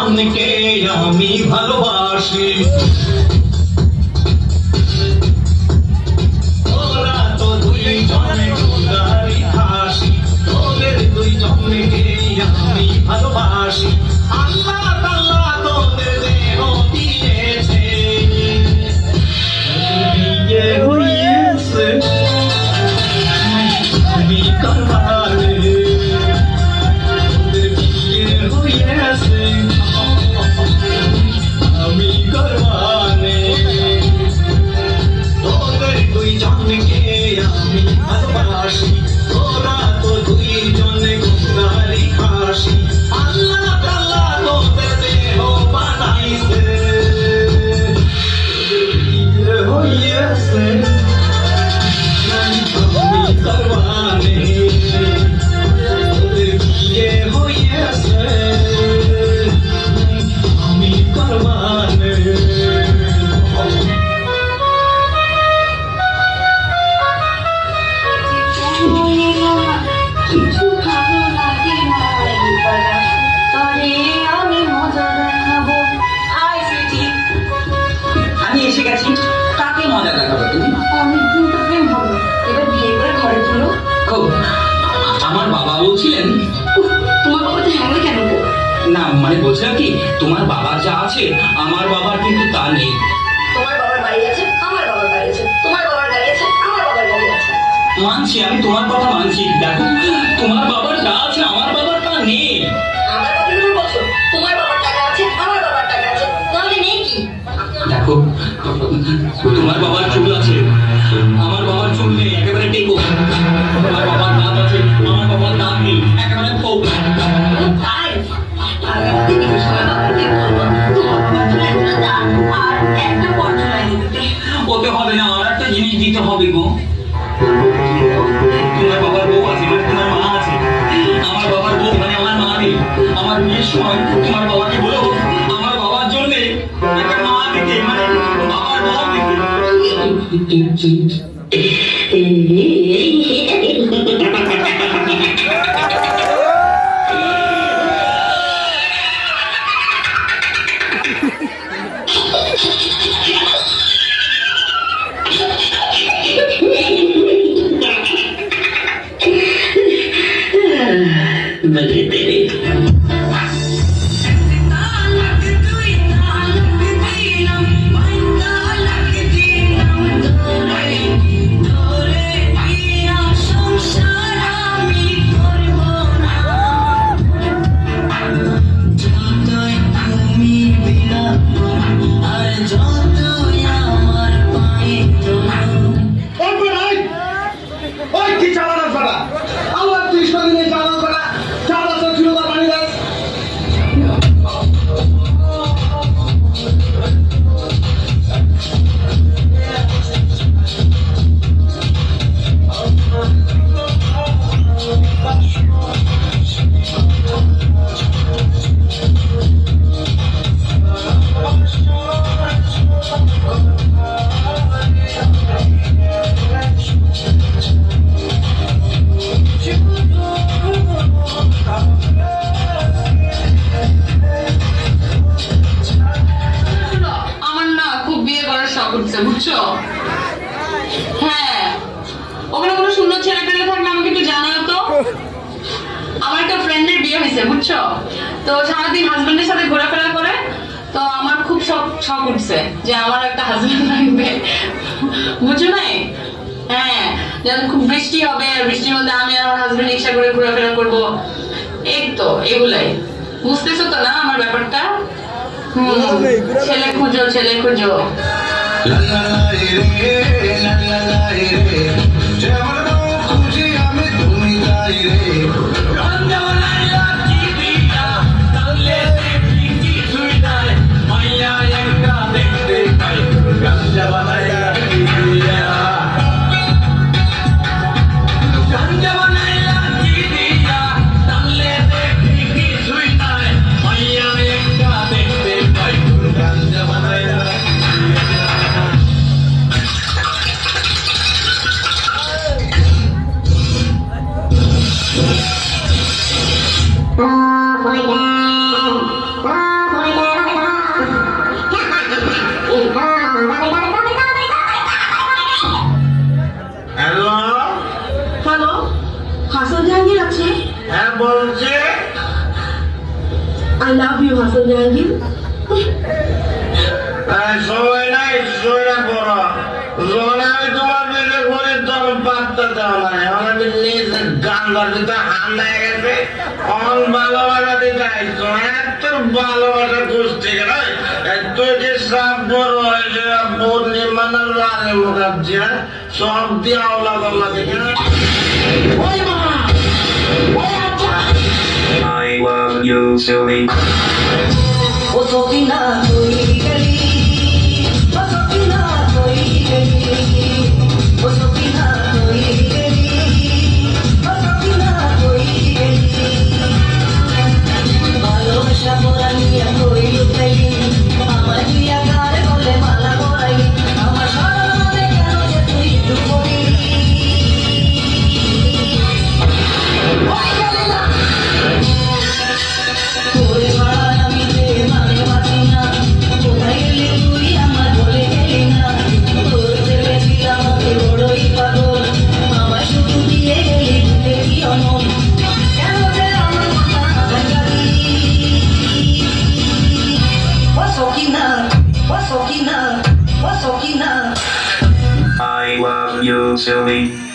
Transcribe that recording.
জনকে আমি ভালোবাসি। ওরা তো দুইজনে গোদারি খাসি, তোদের দুইজনকে আমি ভালোবাসি। আল্লাহ তাআলা তোদের দেহ দিয়েছে, বিয়ে হয়েছে আমি করবানে, তোদের বিয়ে হয়েছে আমি করবানে। তোদের দুইজনকে আমি ভালোবাসি, তোরা তো দুইজনে গোদারি খাসি। আল্লাহ তাআলা তোদের দেহ বানাইছে, তোদের বিয়ে হয়েছে আমি করবানে, তোদের বিয়ে হয়েছে আমি করবানে। কিছু ভালো লাগে না, এবার তরে আমি মজা দেখাবো। হাই সুইটি, আমি এসে গেছি। কাকে মজা দেখাবো তুমি? অনেকদিন তো প্রেম হলো, এবার বিয়ে করে ঘরে তুলো। খুব আমার বাবা বলছিলেন। তোমার বাবা তো হ্যাঁ কেন গো? না মানে বলছিলাম কি, তোমার বাবার যা আছে আমার বাবার কিন্তু তা নেই। তোমার বাবার বাড়ি আছে, আমার বাবার বাড়ি আছে, তোমার বাবার গাড়ি আছে, আমার বাবার গাড়ি আছে। মানছি, আমি তোমার কথা মানছি। দেখো, তোমার বাবার যা আছে আমার বাবার তা নেই। আমার কথা তুমি বলছো, তোমার বাবার টাকা আছে, আমার বাবার টাকা আছে, তাহলে নেই কি? দেখো, তোমার বাবার চুল আছে, আমার বাবার চুল নেই, একেবারে টেকো। তোমার বাবার দাঁত আছে, আমার বাবার দাঁত নেই, একেবারে ফোক। তাই আগামী দিনের সময় বাবাকে বলবো তোমার বাবার চুলে একটা দাঁত আর একটা পটল এনে দিতে। ওতে হবে না, আর একটা জিনিস দিতে হবে গো। তোমার বাবার বউ আছে, মানে তোমার মা আছে। আমার বাবার বউ মানে আমার মা নেই। আমার বিয়ের সময় তোমার বাবাকে বলো আমার বাবার জন্য একটা মা দিতে, মানে বাবার বউ দিতে। मजे तेरे বুঝছো? হ্যাঁ, ওখানে কোনো সুন্দর ছেলে পেলে থাকলে আমাকে একটু জানাও তো। আমার একটা ফ্রেন্ডের বিয়ে হয়েছে বুঝছো, তো সারাদিন হাজবেন্ডের সাথে ঘোরাফেরা করে, তো আমার খুব শখ উঠছে যে আমার একটা হাজবেন্ড লাগবে, বুঝছো না? হ্যাঁ, যেন খুব বৃষ্টি হবে, বৃষ্টির মধ্যে আমি আর আমার হাজবেন্ড রিক্সা করে ঘোরাফেরা করবো, এই তো এগুলাই। বুঝতেছো তো না আমার ব্যাপারটা? ছেলে খুঁজো, ছেলে খুঁজো। I love you, Hasan Jahangir. সবাই নাই সইরা পড়ো যখন আমি তোমার দিকে করি তখন পাত্তা দেওয়া নাই আমি নিজে গান বাজিতে হান্দায় গেছে অন ভালোবাসা দিতে আইসো এত ভালোবাসা খুঁজতে গেলে তুই যে সাপ বড় হয়েছে বোধ নির্মাণের রানে মুখাচ্ছি সব দিয়ে আওলা গল্লা দিকে ওই মা ওই আচ্ছা I love you, Sylvie. O Sofina, koi gali. O Sofina, koi gali. O Sofina, koi gali. O Sofina, koi gali. ভালোবাসা বলা নিয়ে কই লুকাইলি আমার দিয়া গারে বলে মালা গড়াইলি আমার সারা মনে কেন যে তুই একটু বলিলি ওই গেলি না তোর ভাড়া আমি যে মানে বাঁচি না কোথায় গেলি তুই আমার বলে গেলি না তোর ছেলে ছিলাম ওকে বড়ই পাগল আমার শুধু দিয়ে গেলি ঢুকে কি অমন কেন যে আমার মাথা ভাঙালি ও সকিনা ও সকিনা ও Sakina I love you, Sylvie.